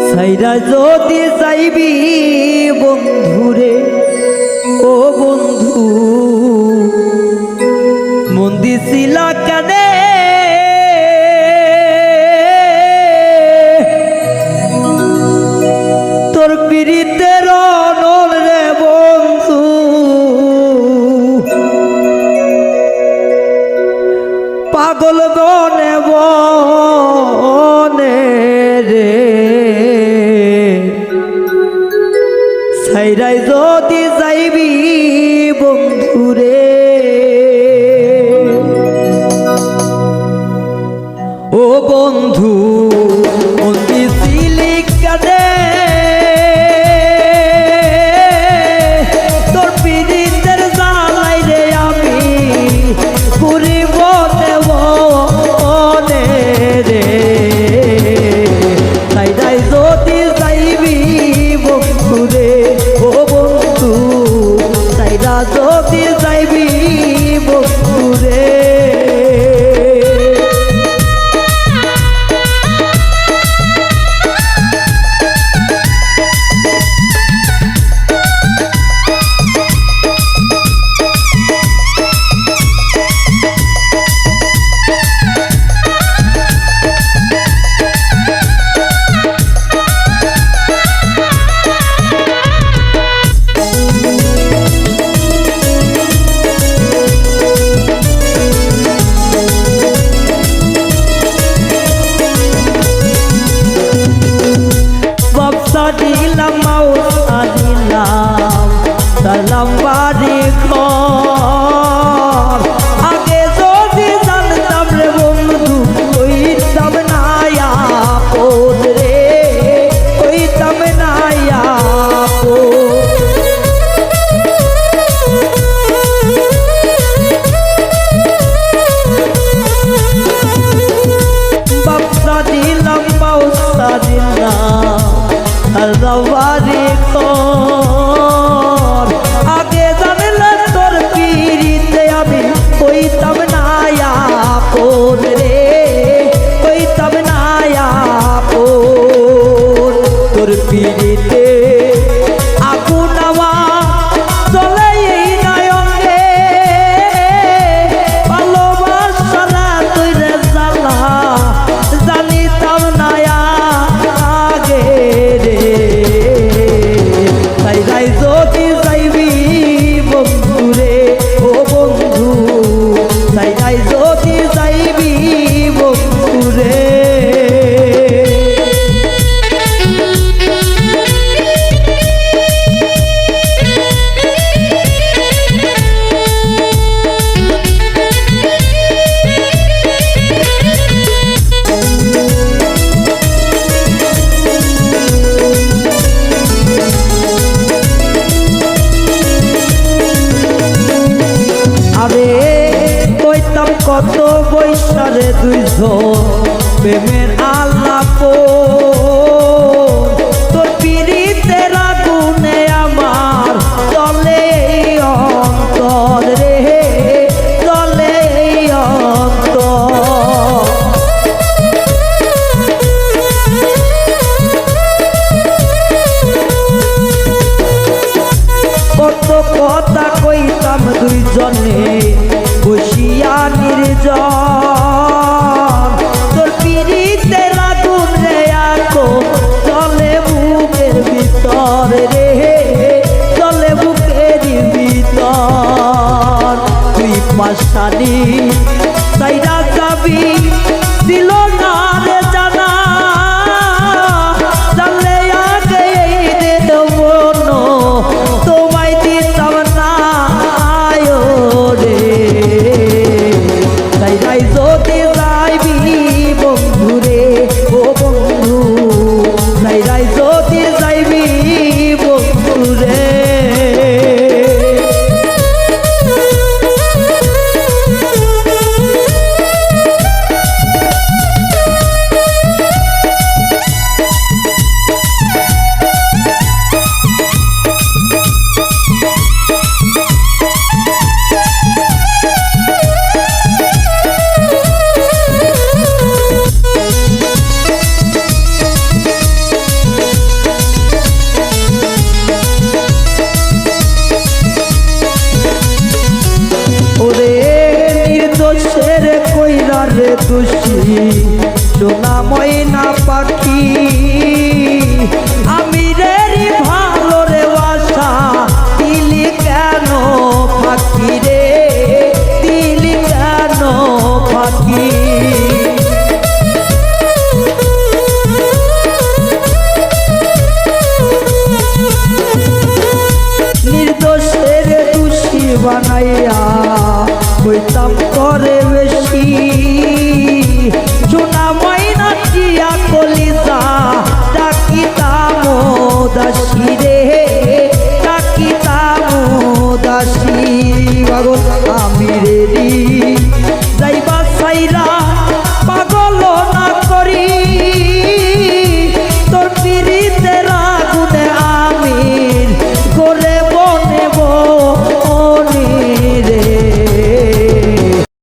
সাইরা যদি যাইবি বন্ধুরে ও বন্ধু মন দিছিলা কানে তোর পীড়িতের অনল রে বন্ধু পাগল বনে বনে রে সাইরাই যদি যাইবি বন্ধুরে ও বন্ধু মন্দি সিলিক কাদে তোর পীড়িতের জালাই রে আমি ঘুরিব দেবনে রে সাইরাই যদি যাইবি বন্ধুরে ও বন্ধু সাইরা যদি যাইবি বন্ধুরে দিলাম মাওয়া দিলাম সালাম বাড়ি ঘর আগে যদি জানতাম রে বন্ধু কইতাম না আপন রে কইতাম না বাপসা দিলাম মাওয়া দিলাম আল্লাহওয়ারি কর আগে জানলে তোর পীড়িতে আমি কইতাম না আপন রে কইতাম না আপন তোর পীড়িতে আগুন নাওয়া চলে এই নয়নে ভালোবাসা তুই রে জ্বালা জানিতাম না আগে রে সাইরাই যদি যাইবি বন্ধুরে ও বন্ধু সাইরাই যদি যাইবি বন্ধুরে আরে কইতাম কত বৈশারে দুইজন প্রেমের